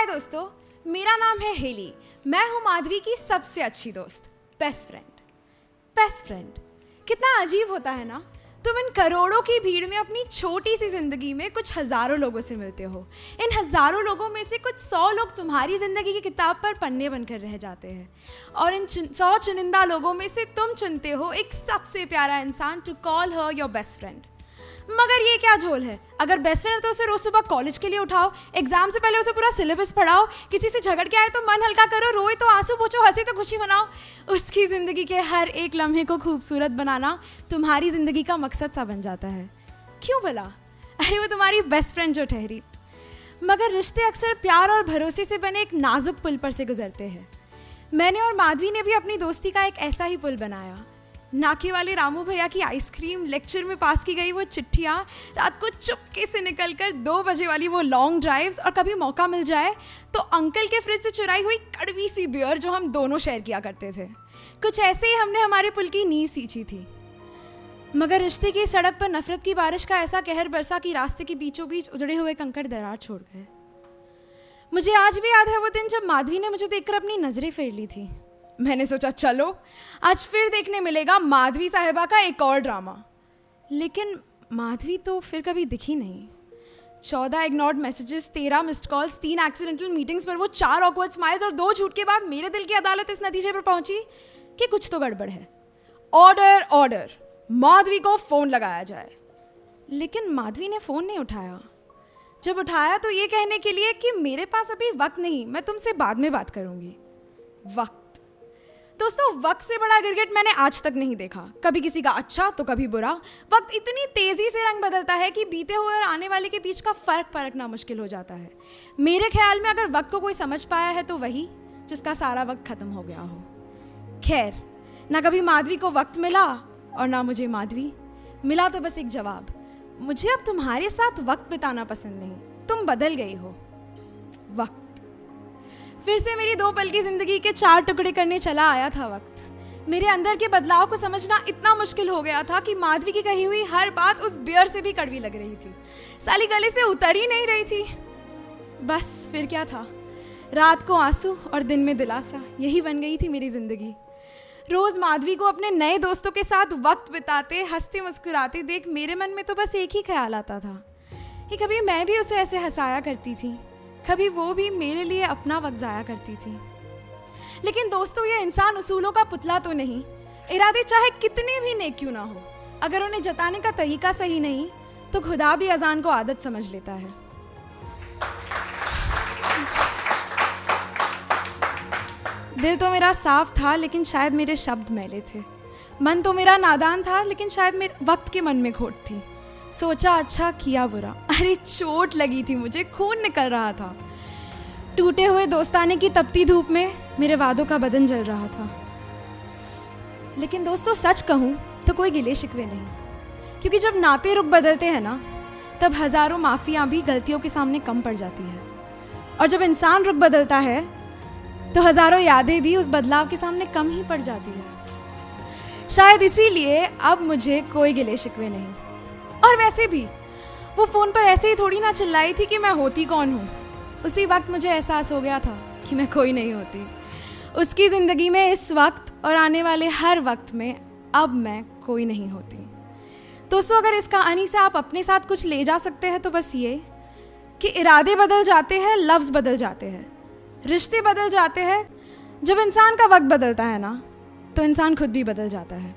हाय दोस्तों, मेरा नाम है हेली। मैं हूँ माधवी की सबसे अच्छी दोस्त, बेस्ट फ्रेंड। बेस्ट फ्रेंड कितना अजीब होता है ना। तुम इन करोड़ों की भीड़ में अपनी छोटी सी जिंदगी में कुछ हजारों लोगों से मिलते हो। इन हजारों लोगों में से कुछ 100 लोग तुम्हारी जिंदगी की किताब पर पन्ने बनकर रह जाते हैं, और इन 100 चुनिंदा लोगों में से तुम चुनते हो एक सबसे प्यारा इंसान to call her your best friend. मगर ये क्या झोल है। अगर बेस्ट फ्रेंड तो उसे रोज सुबह कॉलेज के लिए उठाओ, एग्जाम से पहले उसे पूरा सिलेबस पढ़ाओ, किसी से झगड़ के आए तो मन हल्का करो, रोए तो आंसू पोंछो, हंसी तो खुशी मनाओ। उसकी ज़िंदगी के हर एक लम्हे को खूबसूरत बनाना तुम्हारी ज़िंदगी का मकसद सा बन जाता है। क्यों भला? अरे वो तुम्हारी बेस्ट फ्रेंड जो ठहरी। मगर रिश्ते अक्सर प्यार और भरोसे से बने एक नाजुक पुल पर से गुजरते हैं। मैंने और माधवी ने भी अपनी दोस्ती का एक ऐसा ही पुल बनाया। नाके वाले रामू भैया की आइसक्रीम, लेक्चर में पास की गई वो चिट्ठियाँ, रात को चुपके से निकलकर 2 बजे वाली वो लॉन्ग ड्राइव्स, और कभी मौका मिल जाए तो अंकल के फ्रिज से चुराई हुई कड़वी सी बियर जो हम दोनों शेयर किया करते थे। कुछ ऐसे ही हमने हमारे पुल की नींव सींची थी। मगर रिश्ते की सड़क पर नफरत की बारिश का ऐसा कहर बरसा कि रास्ते के बीचों बीच उजड़े हुए कंकड़ दरार छोड़ गए। मुझे आज भी याद है वो दिन जब माधवी ने मुझे देखकर अपनी नजरें फेर ली थी। मैंने सोचा चलो आज फिर देखने मिलेगा माधवी साहिबा का एक और ड्रामा। लेकिन माधवी तो फिर कभी दिखी नहीं। 14 ignored messages, 13 missed calls, 3 accidental meetings पर वो 4 ऑकवर्ड स्माइल्स और 2 झूठ के बाद मेरे दिल की अदालत इस नतीजे पर पहुंची कि कुछ तो गड़बड़ है। ऑर्डर ऑर्डर, माधवी को फ़ोन लगाया जाए। लेकिन माधवी ने फ़ोन नहीं उठाया। जब उठाया तो ये कहने के लिए कि मेरे पास अभी वक्त नहीं, मैं तुमसे बाद में बात करूँगी। वक्त दोस्तों, वक्त से बड़ा गिरगिट मैंने आज तक नहीं देखा। कभी किसी का अच्छा तो कभी बुरा। वक्त इतनी तेज़ी से रंग बदलता है कि बीते हुए और आने वाले के बीच का फ़र्क परखना मुश्किल हो जाता है। मेरे ख्याल में अगर वक्त को कोई समझ पाया है तो वही जिसका सारा वक्त ख़त्म हो गया हो। खैर, ना कभी माधवी को वक्त मिला और ना मुझे माधवी। मिला तो बस एक जवाब, मुझे अब तुम्हारे साथ वक्त बिताना पसंद नहीं, तुम बदल गई हो। वक्त फिर से मेरी 2 पल की जिंदगी के 4 टुकड़े करने चला आया था। वक्त मेरे अंदर के बदलाव को समझना इतना मुश्किल हो गया था कि माधवी की कही हुई हर बात उस बियर से भी कड़वी लग रही थी। साली गले से उतर ही नहीं रही थी। बस फिर क्या था, रात को आंसू और दिन में दिलासा, यही बन गई थी मेरी जिंदगी। रोज माधवी को अपने नए दोस्तों के साथ वक्त बिताते, हंसते मुस्कुराते देख मेरे मन में तो बस एक ही ख्याल आता था कि कभी मैं भी उसे ऐसे हंसाया करती थी, कभी वो भी मेरे लिए अपना वक्त ज़ाया करती थी। लेकिन दोस्तों, ये इंसान उसूलों का पुतला तो नहीं। इरादे चाहे कितने भी नेक क्यों ना हो, अगर उन्हें जताने का तरीका सही नहीं तो खुदा भी अजान को आदत समझ लेता है। दिल तो मेरा साफ था लेकिन शायद मेरे शब्द मैले थे। मन तो मेरा नादान था लेकिन शायद मेरे वक्त के मन में खोट थी। सोचा अच्छा किया बुरा। अरे चोट लगी थी मुझे, खून निकल रहा था। टूटे हुए दोस्ताने की तपती धूप में मेरे वादों का बदन जल रहा था। लेकिन दोस्तों, सच कहूँ तो कोई गिले शिकवे नहीं, क्योंकि जब नाते रुख बदलते हैं ना, तब हज़ारों माफ़ियाँ भी गलतियों के सामने कम पड़ जाती है। और जब इंसान रुख बदलता है तो हज़ारों यादें भी उस बदलाव के सामने कम ही पड़ जाती है। शायद इसीलिए अब मुझे कोई गिले शिकवे नहीं। और वैसे भी वो फ़ोन पर ऐसे ही थोड़ी ना चिल्लाई थी कि मैं होती कौन हूँ। उसी वक्त मुझे एहसास हो गया था कि मैं कोई नहीं होती। उसकी ज़िंदगी में इस वक्त और आने वाले हर वक्त में अब मैं कोई नहीं होती। दोस्तों, अगर इस कहानी से आप अपने साथ कुछ ले जा सकते हैं तो बस ये कि इरादे बदल जाते हैं, लफ्ज़ बदल जाते हैं, रिश्ते बदल जाते हैं। जब इंसान का वक्त बदलता है ना, तो इंसान खुद भी बदल जाता है।